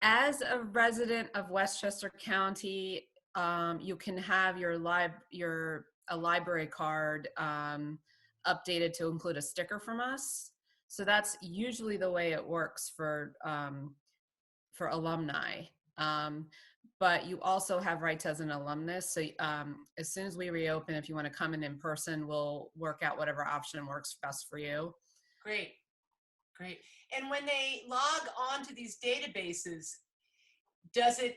As a resident of Westchester County, you can have a library card updated to include a sticker from us. So that's usually the way it works for alumni. Um, but you also have rights as an alumnus. So as soon as we reopen, if you want to come in person, we'll work out whatever option works best for you. Great, great. And when they log on to these databases, does it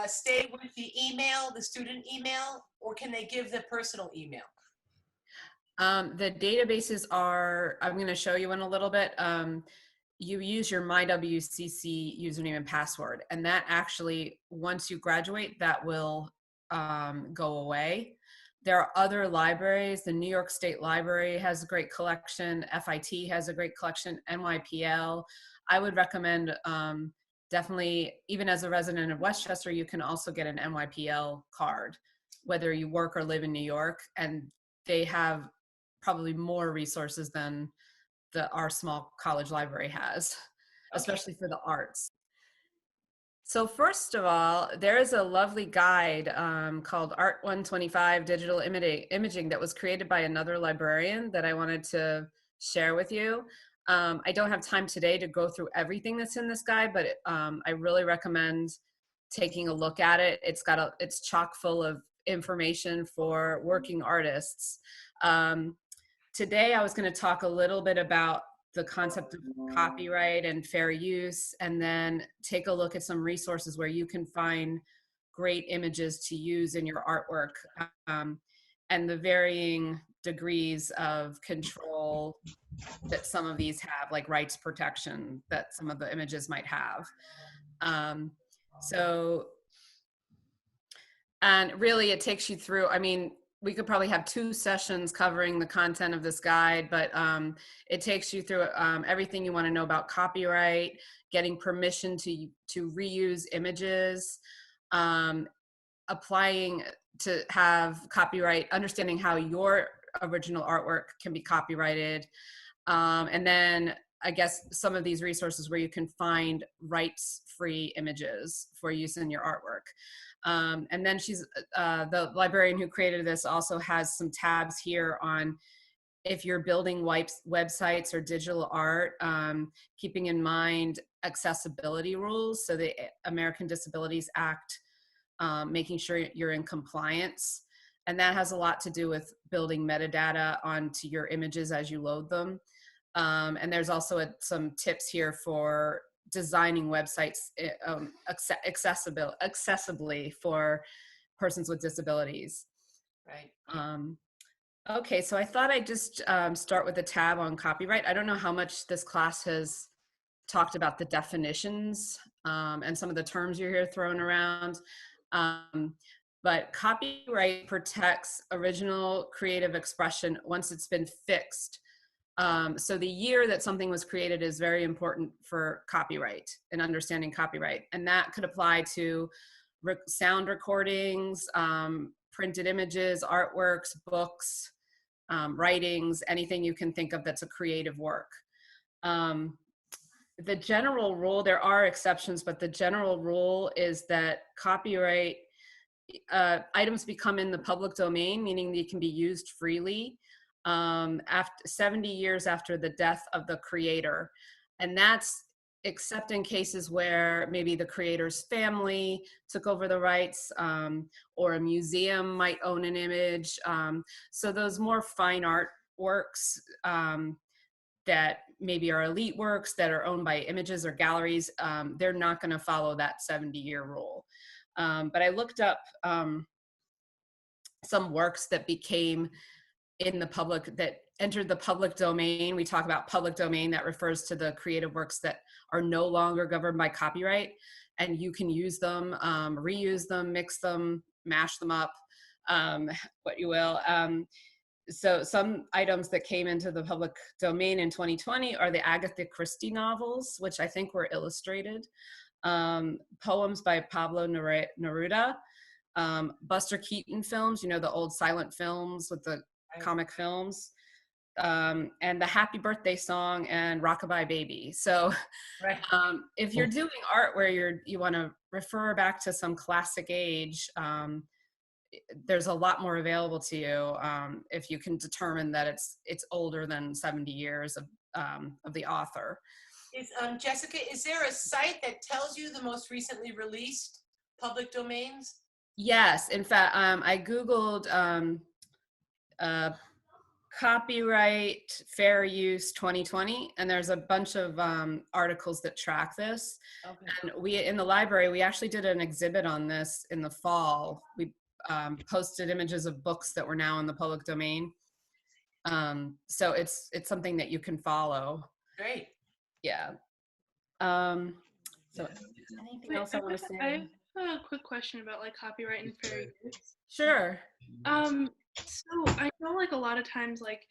stay with the email, the student email, or can they give the personal email? The databases are, I'm going to show you in a little bit. You use your MyWCC username and password, and that actually, once you graduate, that will go away. There are other libraries. The New York State Library has a great collection. FIT has a great collection. NYPL. I would recommend definitely, even as a resident of Westchester, you can also get an NYPL card, whether you work or live in New York, and they have probably more resources than our small college library has, especially for the arts. So first of all, there is a lovely guide called Art 125 Digital Imaging that was created by another librarian that I wanted to share with you. I don't have time today to go through everything that's in this guide, but I really recommend taking a look at it. It's chock full of information for working artists. Today, I was going to talk a little bit about the concept of copyright and fair use, and then take a look at some resources where you can find great images to use in your artwork, and the varying degrees of control that some of these have, like rights protection that some of the images might have. And really it takes you through, I mean, we could probably have 2 sessions covering the content of this guide, but it takes you through everything you want to know about copyright, getting permission to reuse images, applying to have copyright, understanding how your original artwork can be copyrighted, and then I guess some of these resources where you can find rights-free images for use in your artwork. And then the librarian who created this also has some tabs here on if you're building websites or digital art, keeping in mind accessibility rules. So the American Disabilities Act, making sure you're in compliance. And that has a lot to do with building metadata onto your images as you load them. And there's also some tips here for designing websites accessibly for persons with disabilities. Right. Okay, so I thought I'd just start with a tab on copyright. I don't know how much this class has talked about the definitions and some of the terms you hear thrown around. But copyright protects original creative expression once it's been fixed. So the year that something was created is very important for copyright and understanding copyright. And that could apply to sound recordings, printed images, artworks, books, writings, anything you can think of that's a creative work. The general rule, there are exceptions, but the general rule is that copyright items become in the public domain, meaning they can be used freely after 70 years after the death of the creator. And that's except in cases where maybe the creator's family took over the rights, or a museum might own an image. So those more fine art works that maybe are elite works that are owned by images or galleries, they're not going to follow that 70-year rule. But I looked up some works that became in the public, that entered the public domain. We talk about public domain, that refers to the creative works that are no longer governed by copyright, and you can use them, reuse them, mix them, mash them up, what you will. So some items that came into the public domain in 2020 are the Agatha Christie novels, which I think were illustrated, poems by Pablo Neruda, Buster Keaton films, you know, the old silent films with the comic films, and the Happy Birthday song and Rockabye Baby. So Right. if you're doing art where you want to refer back to some classic age, there's a lot more available to you if you can determine that it's older than 70 years of the author. Is Jessica, is there a site that tells you the most recently released public domains? Yes, in fact, I Googled copyright fair use 2020, and there's a bunch of articles that track this. Okay. And we, in the library, we actually did an exhibit on this in the fall. We posted images of books that were now in the public domain. So it's something that you can follow. Great. Yeah. So anything Wait, else I want to I say? have a quick question about like copyright and fair use. Sure. So I know like a lot of times like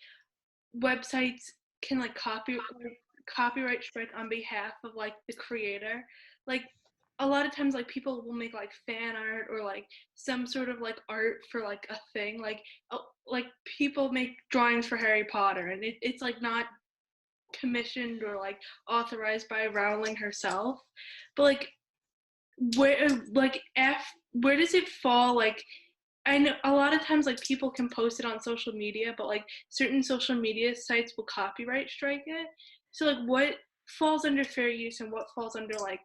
websites can like copyright strike on behalf of like the creator. Like a lot of times like people will make like fan art or like some sort of like art for like a thing. Like people make drawings for Harry Potter and it's like not commissioned or like authorized by Rowling herself. But like where does it fall? Like I know a lot of times like people can post it on social media, but like certain social media sites will copyright strike it. So like what falls under fair use and what falls under like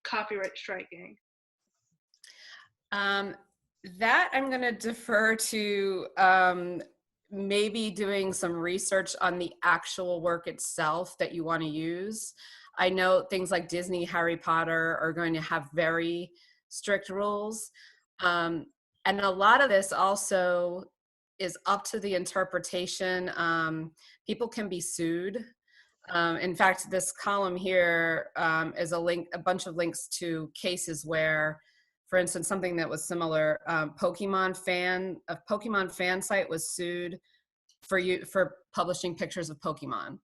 copyright striking? That I'm going to defer to maybe doing some research on the actual work itself that you want to use. I know things like Disney, Harry Potter are going to have very strict rules. And a lot of this also is up to the interpretation. People can be sued. In fact, this column here is a bunch of links to cases where, for instance, something that was similar, a Pokemon fan site was sued for publishing pictures of Pokemon.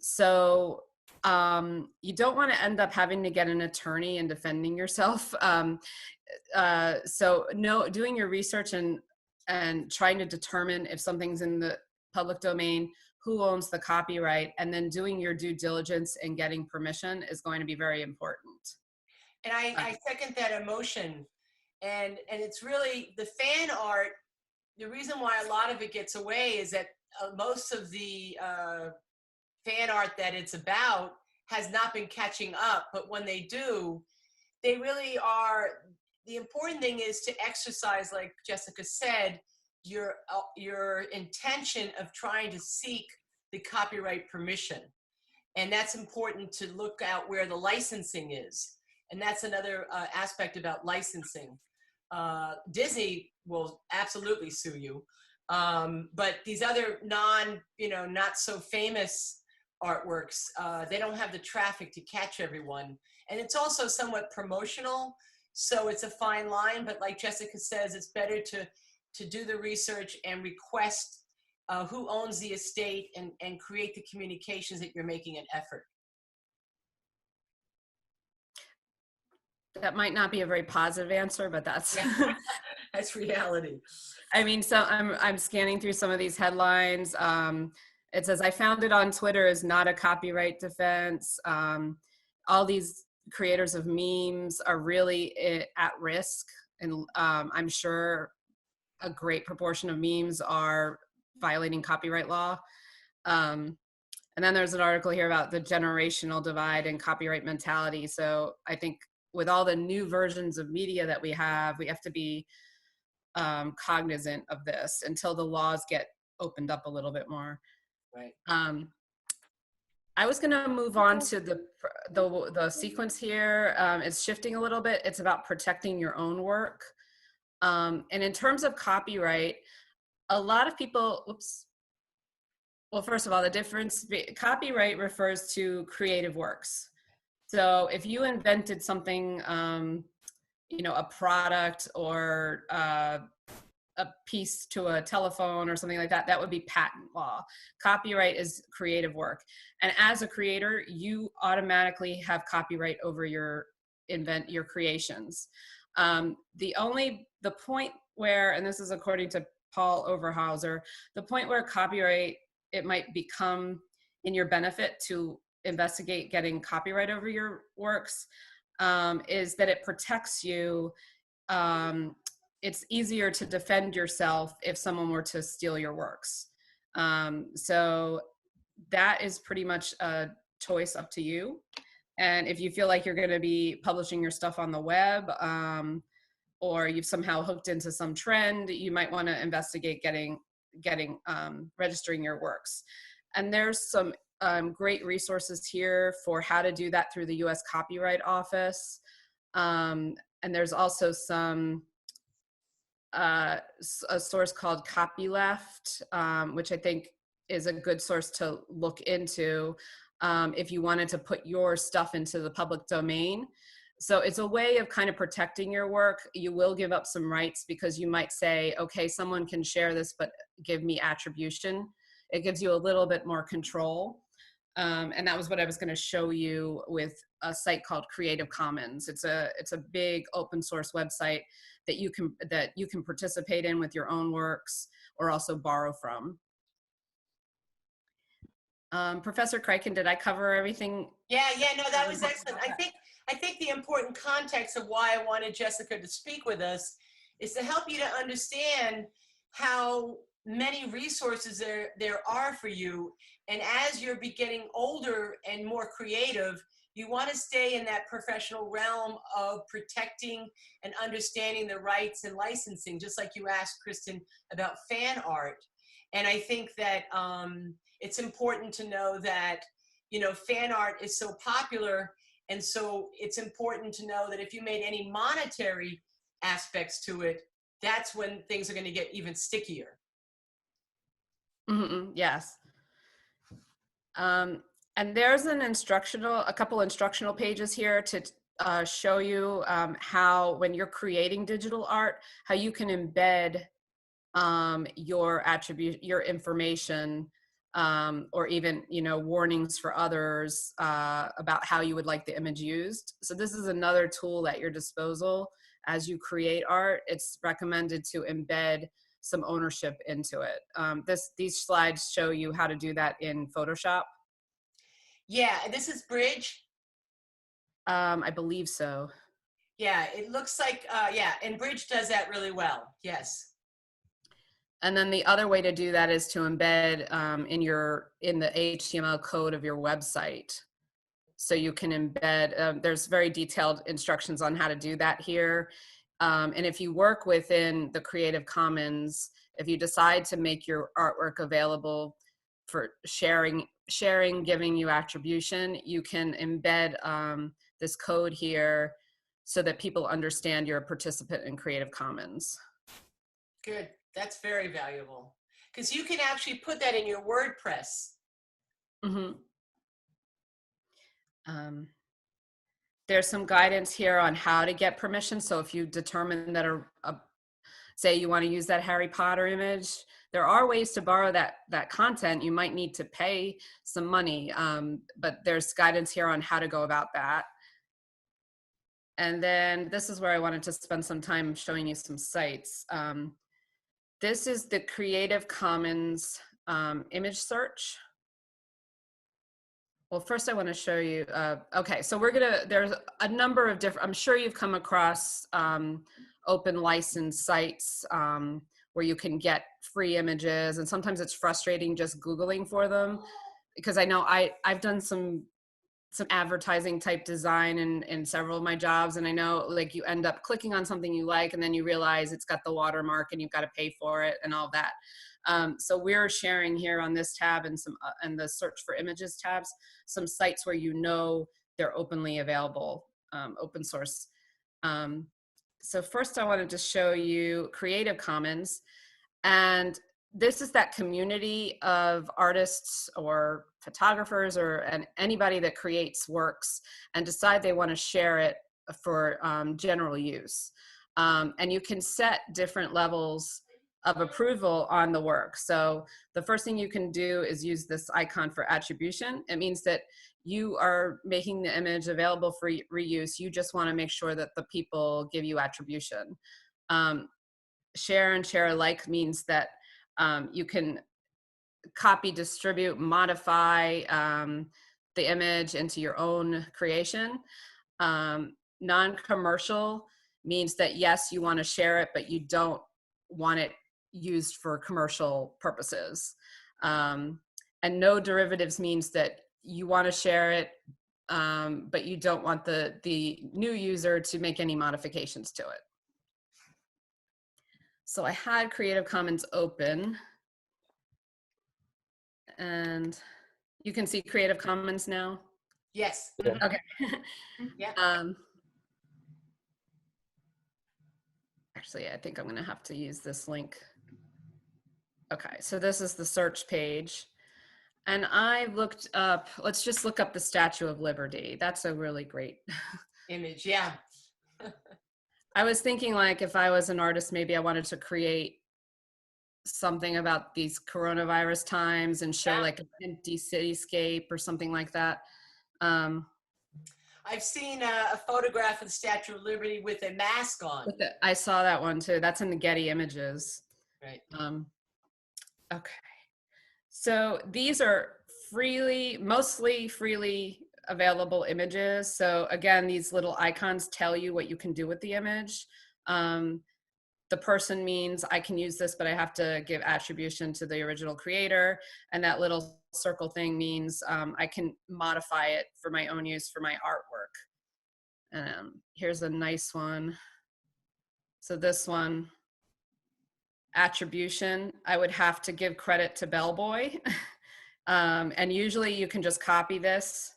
So you don't want to end up having to get an attorney and defending yourself. So doing your research and trying to determine if something's in the public domain, who owns the copyright, and then doing your due diligence and getting permission is going to be very important. And I second that emotion. And it's really the fan art. The reason why a lot of it gets away is that most of the fan art that it's about has not been catching up. But when they do, they really are. The important thing is to exercise, like Jessica said, your intention of trying to seek the copyright permission. And that's important to look out where the licensing is. And that's another aspect about licensing. Disney will absolutely sue you. But these other not so famous artworks, they don't have the traffic to catch everyone. And it's also somewhat promotional. So it's a fine line, but like Jessica says, it's better to do the research and request who owns the estate and create the communications that you're making an effort. That might not be a very positive answer, but that's that's reality. I mean, so I'm scanning through some of these headlines. It says, I found it on Twitter is not a copyright defense. All these creators of memes are really at risk. And I'm sure a great proportion of memes are violating copyright law. And then there's an article here about the generational divide and copyright mentality. So I think with all the new versions of media that we have to be cognizant of this until the laws get opened up a little bit more. Right. I was going to move on to the sequence here. It's shifting a little bit. It's about protecting your own work. And in terms of copyright, a lot of people, well, first of all, copyright refers to creative works. So if you invented something, a product or a piece to a telephone or something like that, that would be patent law. Copyright is creative work. And as a creator, you automatically have copyright over your creations. The point where, and this is according to Paul Overhauser, the point where copyright it might become in your benefit to investigate getting copyright over your works, is that it protects you. It's easier to defend yourself if someone were to steal your works. So that is pretty much a choice up to you. And if you feel like you're going to be publishing your stuff on the web, or you've somehow hooked into some trend, you might want to investigate registering your works. And there's some great resources here for how to do that through the U.S. Copyright Office. And there's also a source called Copyleft, which I think is a good source to look into if you wanted to put your stuff into the public domain. So it's a way of kind of protecting your work. You will give up some rights because you might say, okay, someone can share this, but give me attribution. It gives you a little bit more control. And that was what I was going to show you with a site called Creative Commons. It's a big open source website that you can participate in with your own works or also borrow from. Professor Criken, did I cover everything? Yeah, no, that was excellent. I think the important context of why I wanted Jessica to speak with us is to help you to understand how many resources there are for you. And as you're getting older and more creative, you want to stay in that professional realm of protecting and understanding the rights and licensing, just like you asked Kristen about fan art. And I think that it's important to know that, you know, fan art is so popular. And so it's important to know that if you made any monetary aspects to it, that's when things are going to get even stickier. Mm-hmm, yes. And there's a couple instructional pages here to show you how, when you're creating digital art, how you can embed your information, or even, you know, warnings for others about how you would like the image used. So this is another tool at your disposal as you create art. It's recommended to embed some ownership into it. These slides show you how to do that in Photoshop. Yeah, this is Bridge. I believe so. Yeah, it looks like, yeah, and Bridge does that really well, yes. And then the other way to do that is to embed in the HTML code of your website. So you can embed, there's very detailed instructions on how to do that here. And if you work within the Creative Commons, if you decide to make your artwork available for sharing, giving you attribution, you can embed this code here so that people understand you're a participant in Creative Commons. Good. That's very valuable because you can actually put that in your WordPress. Mm-hmm. There's some guidance here on how to get permission. So if you determine that say you want to use that Harry Potter image, there are ways to borrow that content. You might need to pay some money, but there's guidance here on how to go about that. And then this is where I wanted to spend some time showing you some sites. This is the Creative Commons image search. Well, first I want to show you, okay, so there's a number of different, I'm sure you've come across open license sites where you can get free images, and sometimes it's frustrating just Googling for them, because I know I've done some advertising type design in several of my jobs, and I know, like, you end up clicking on something you like and then you realize it's got the watermark and you've got to pay for it and all that. So we're sharing here on this tab and the search for images tabs, some sites where you know they're openly available, open source. So first I wanted to show you Creative Commons, and this is that community of artists or photographers and anybody that creates works and decide they want to share it for general use. And you can set different levels of approval on the work. So the first thing you can do is use this icon for attribution. It means that you are making the image available for reuse. You just want to make sure that the people give you attribution. Share and share alike means that you can copy, distribute, modify the image into your own creation. Non-commercial means that yes, you want to share it, but you don't want it used for commercial purposes. And no derivatives means that you want to share it, but you don't want the new user to make any modifications to it. So I had Creative Commons open, and you can see Creative Commons now. Yes. Okay. Yeah. Actually, I think I'm going to have to use this link. Okay, so this is the search page. And I looked up, let's just look up the Statue of Liberty. That's a really great Image. Yeah. I was thinking, like, if I was an artist, maybe I wanted to create something about these coronavirus times and show like an empty cityscape or something like that. I've seen a photograph of the Statue of Liberty with a mask on. I saw that one too. That's in the Getty Images. Right. Okay. So these are mostly freely available images. So again, these little icons tell you what you can do with the image. The person means I can use this, but I have to give attribution to the original creator. And that little circle thing means I can modify it for my own use for my artwork. Here's a nice one. So this one, attribution, I would have to give credit to Bellboy. And usually you can just copy this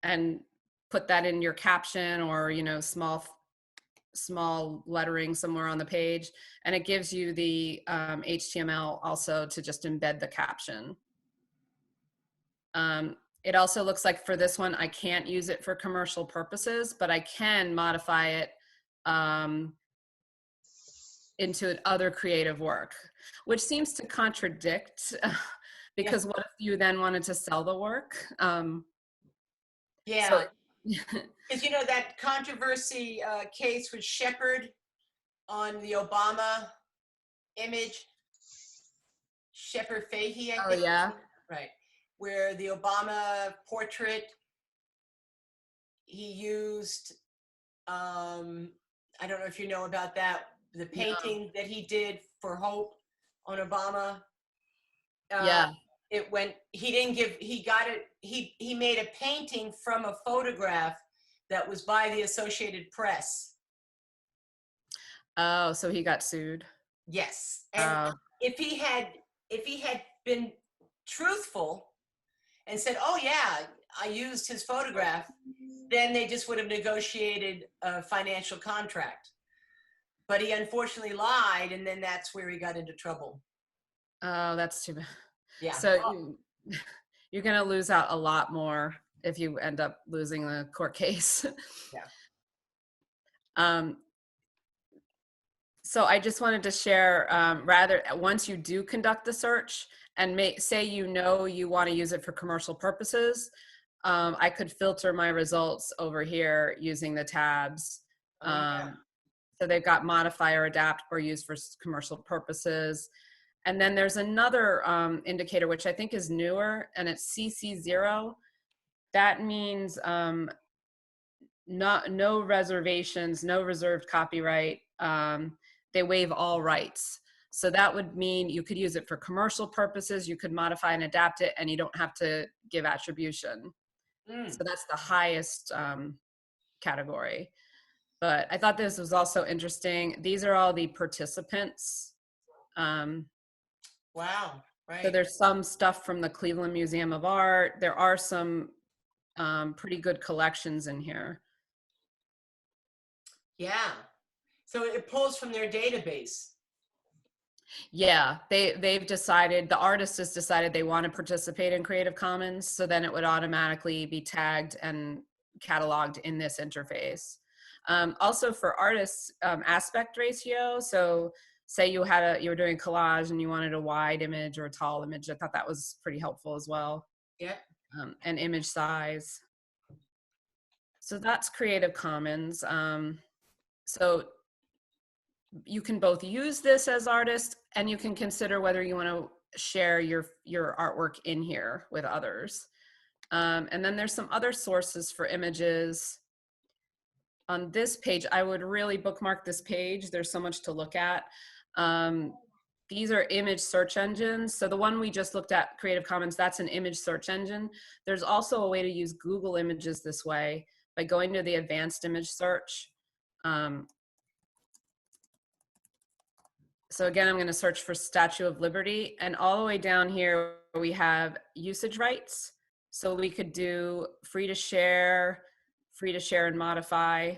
and put that in your caption or, you know, small lettering somewhere on the page, and it gives you the HTML also to just embed the caption. It also looks like for this one, I can't use it for commercial purposes, but I can modify it into other creative work, which seems to contradict because what if you then wanted to sell the work? Yeah. Because, you know, that controversy case with Shepard on the Obama image, Shepard Fahey, I think. Oh, yeah. Right. Where the Obama portrait, he used, I don't know if you know about that, the painting that he did for Hope on Obama. Yeah. It went, he didn't give, he got it, he made a painting from a photograph that was by the Associated Press. Oh, so he got sued. Yes. And if he had been truthful and said, oh yeah, I used his photograph, then they just would have negotiated a financial contract. But he unfortunately lied, and then that's where he got into trouble. Oh, that's too bad. Yeah. So you're going to lose out a lot more if you end up losing the court case. Yeah. So I just wanted to share, once you do conduct the search and say you want to use it for commercial purposes, I could filter my results over here using the tabs. So they've got modify or adapt or use for commercial purposes. And then there's another indicator, which I think is newer, and it's CC0. That means no reservations, no reserved copyright. They waive all rights. So that would mean you could use it for commercial purposes, you could modify and adapt it, and you don't have to give attribution. So that's the highest category. But I thought this was also interesting. These are all the participants. Wow, right. So there's some stuff from the Cleveland Museum of Art. There are some pretty good collections in here. Yeah. So it pulls from their database. Yeah, they've decided, the artist has decided they want to participate in Creative Commons, so then it would automatically be tagged and cataloged in this interface. Also for artists, aspect ratio. So say you were doing collage and you wanted a wide image or a tall image. I thought that was pretty helpful as well. Yeah. And image size. So that's Creative Commons. So you can both use this as artists, and you can consider whether you want to share your artwork in here with others. And then there's some other sources for images. On this page, I would really bookmark this page. There's so much to look at. These are image search engines. So the one we just looked at, Creative Commons, that's an image search engine. There's also a way to use Google Images this way by going to the advanced image search. So again, I'm going to search for Statue of Liberty, and all the way down here we have usage rights. So we could do free to share and modify,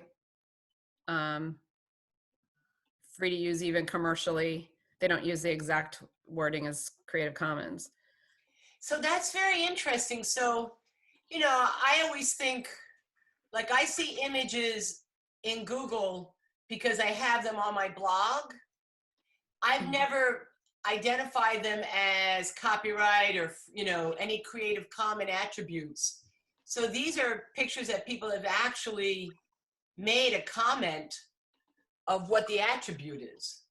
free to use even commercially. They don't use the exact wording as Creative Commons. So that's very interesting. So, you know, I always think, like, I see images in Google because I have them on my blog. I've never identified them as copyright or, you know, any Creative Commons attributes. So these are pictures that people have actually made a comment of what the attribute is.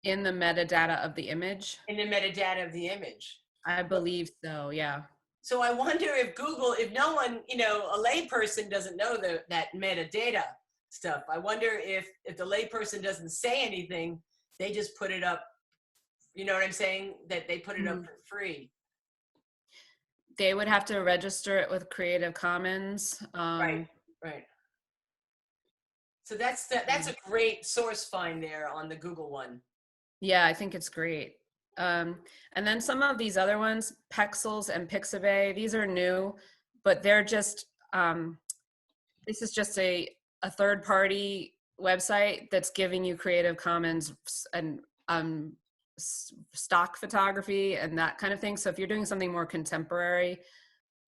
In the metadata of the image? In the metadata of the image. I believe so, yeah. So I wonder if Google, if no one, you know, a layperson doesn't know that metadata stuff. I wonder if the layperson doesn't say anything, they just put it up, you know what I'm saying? That they put it up for free. They would have to register it with Creative Commons. Right. So that's a great source find there on the Google one. Yeah, I think it's great. And then some of these other ones, Pexels and Pixabay, these are new, but they're just, this is just a third-party website that's giving you Creative Commons and stock photography and that kind of thing. So if you're doing something more contemporary,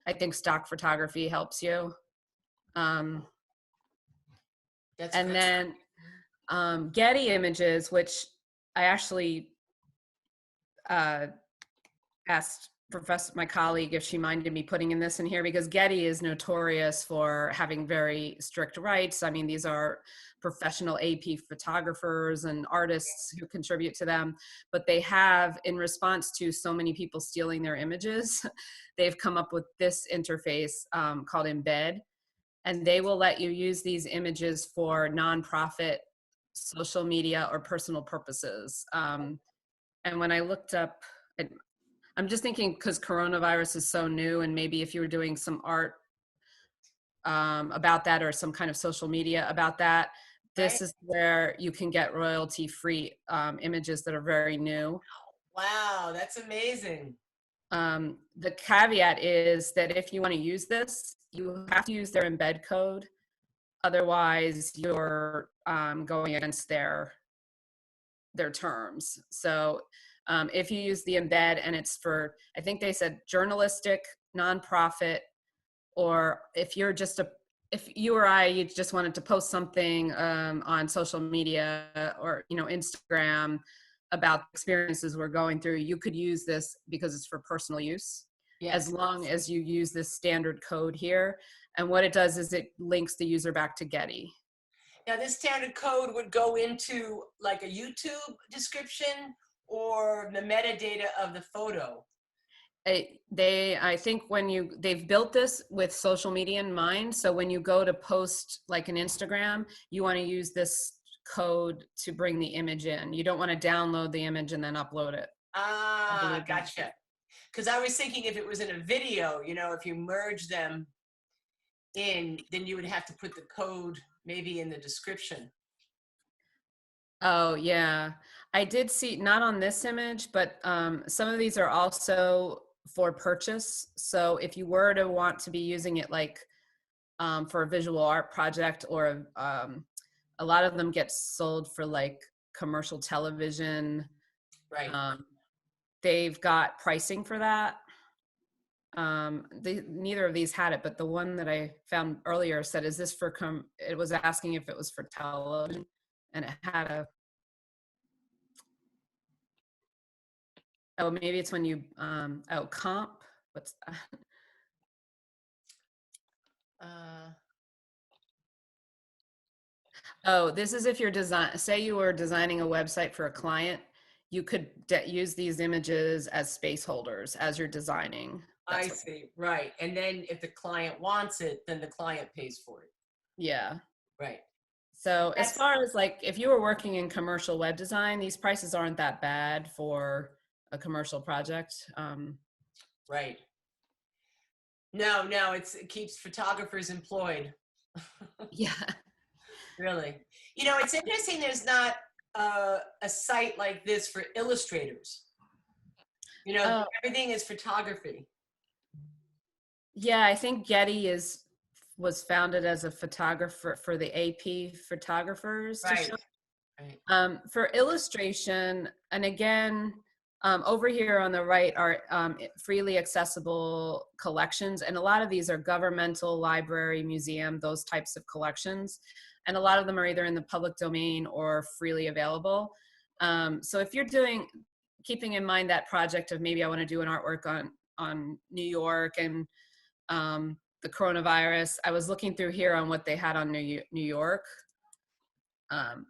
I think stock photography helps you. And then Getty Images, which I actually asked my colleague if she minded me putting in this in here, because Getty is notorious for having very strict rights. I mean, these are professional AP photographers and artists who contribute to them, but they have, in response to so many people stealing their images, they've come up with this interface called Embed, and they will let you use these images for nonprofit, social media, or personal purposes. And when I looked up, I'm just thinking, because coronavirus is so new, and maybe if you were doing some art about that or some kind of social media about that, this is where you can get royalty-free images that are very new. Wow, that's amazing. The caveat is that if you want to use this, you have to use their embed code. Otherwise, you're going against their terms. So if you use the embed and it's for, I think they said journalistic, nonprofit, or if you're just if you or I, you just wanted to post something on social media or, you know, Instagram about experiences we're going through, you could use this because it's for personal use. Yes. As long as you use this standard code here. And what it does is it links the user back to Getty. Now, this standard code would go into like a YouTube description or the metadata of the photo. I think they've built this with social media in mind. So when you go to post like an Instagram, you want to use this code to bring the image in. You don't want to download the image and then upload it. Ah, gotcha. Because I was thinking if it was in a video, you know, if you merge them in, then you would have to put the code maybe in the description. Oh, yeah. I did see, not on this image, but some of these are also for purchase. So if you were to want to be using it like for a visual art project, or a lot of them get sold for like commercial television. Right. They've got pricing for that. Neither of these had it, but the one that I found earlier said, is this for, it was asking if it was for television, and it had a, oh, maybe it's when you, oh, comp, what's that? Oh, this is if you're say you were designing a website for a client, you could use these images as space holders as you're designing. I see, right. And then if the client wants it, then the client pays for it. Yeah. Right. So as far as like, if you were working in commercial web design, these prices aren't that bad for a commercial project. Right. No, it keeps photographers employed. Yeah. Really. You know, it's interesting there's not a site like this for illustrators. You know, everything is photography. Yeah, I think Getty was founded as a photographer for the AP photographers to show. Right. For illustration, and again, over here on the right are freely accessible collections, and a lot of these are governmental, library, museum, those types of collections, and a lot of them are either in the public domain or freely available. So if you're keeping in mind that project of maybe I want to do an artwork on New York and the coronavirus, I was looking through here on what they had on New York. And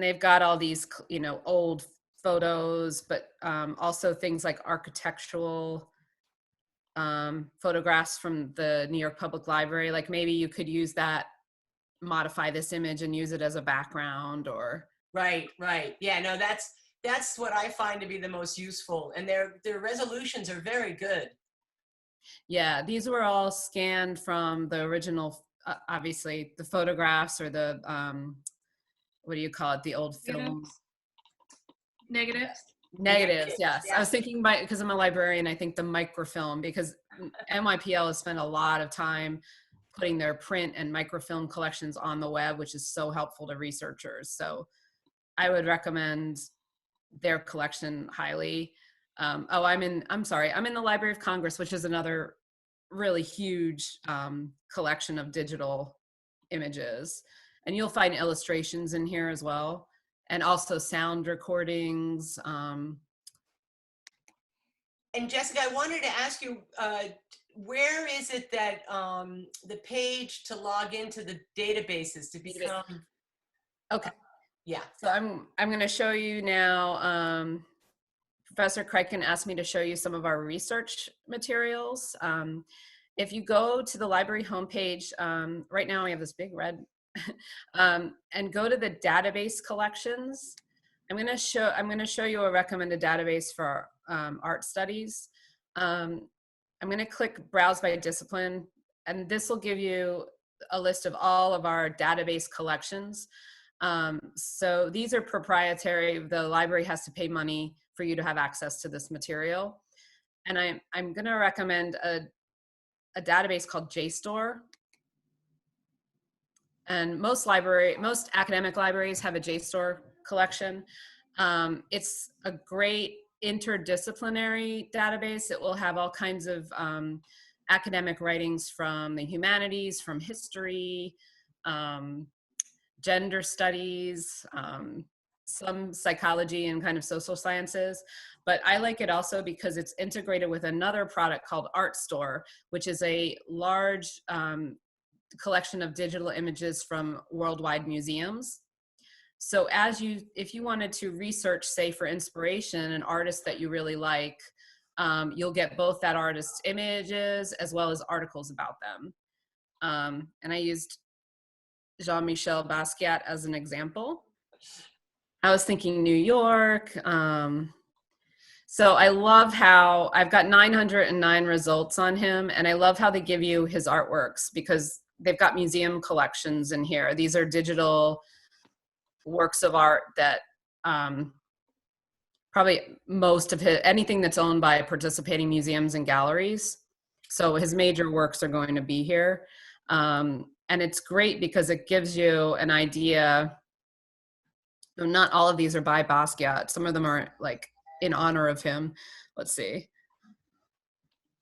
they've got all these, you know, old photos, but also things like architectural photographs from the New York Public Library. Like maybe you could use that, modify this image and use it as a background or. Right. Yeah, no, that's what I find to be the most useful. And their resolutions are very good. Yeah, these were all scanned from the original, obviously the photographs or the, what do you call it? The old films. Negatives. Negatives, yes. I was thinking because I'm a librarian, I think the microfilm, because NYPL has spent a lot of time putting their print and microfilm collections on the web, which is so helpful to researchers. So I would recommend their collection highly. I'm in the Library of Congress, which is another really huge collection of digital images. And you'll find illustrations in here as well. And also sound recordings. And Jessica, I wanted to ask you, where is it that the page to log into the databases to become? Okay. Yeah. So I'm going to show you now. Professor Crichton asked me to show you some of our research materials. If you go to the library homepage, right now we have this big red, and go to the database collections. I'm going to show you a recommended database for art studies. I'm going to click browse by discipline, and this will give you a list of all of our database collections. So these are proprietary. The library has to pay money for you to have access to this material. And I'm going to recommend a database called JSTOR. And most academic libraries have a JSTOR collection. It's a great interdisciplinary database. It will have all kinds of academic writings from the humanities, from history, gender studies, some psychology and kind of social sciences. But I like it also because it's integrated with another product called ArtStore, which is a large collection of digital images from worldwide museums. So if you wanted to research, say for inspiration, an artist that you really like, you'll get both that artist's images as well as articles about them. And I used Jean-Michel Basquiat as an example. I was thinking New York. So I love how I've got 909 results on him, and I love how they give you his artworks because they've got museum collections in here. These are digital works of art that probably most of anything that's owned by participating museums and galleries. So his major works are going to be here. And it's great because it gives you an idea. Not all of these are by Basquiat. Some of them are like in honor of him. Let's see.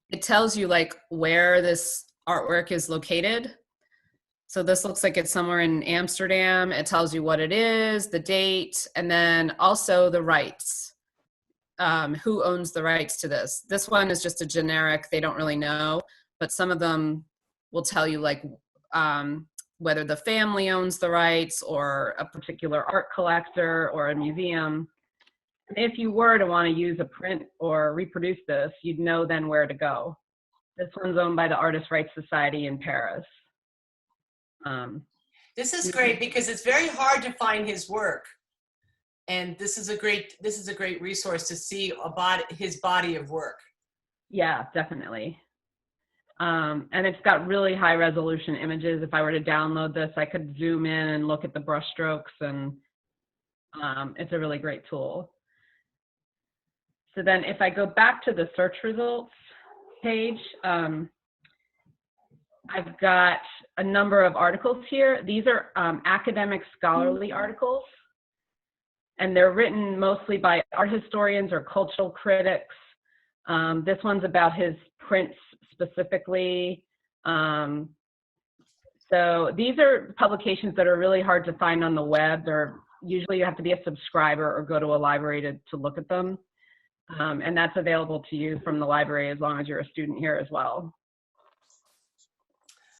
It tells you like where this artwork is located. So this looks like it's somewhere in Amsterdam. It tells you what it is, the date, and then also the rights. Who owns the rights to this? This one is just a generic, they don't really know, but some of them will tell you like whether the family owns the rights or a particular art collector or a museum. If you were to want to use a print or reproduce this, you'd know then where to go. This one's owned by the Artist Rights Society in Paris. This is great because it's very hard to find his work. And this is a great resource to see his body of work. Yeah, definitely. And it's got really high resolution images. If I were to download this, I could zoom in and look at the brush strokes, and it's a really great tool. So then if I go back to the search results page, I've got a number of articles here. These are academic scholarly articles, and they're written mostly by art historians or cultural critics. This one's about his prints specifically. So these are publications that are really hard to find on the web. Usually you have to be a subscriber or go to a library to look at them. And that's available to you from the library as long as you're a student here as well.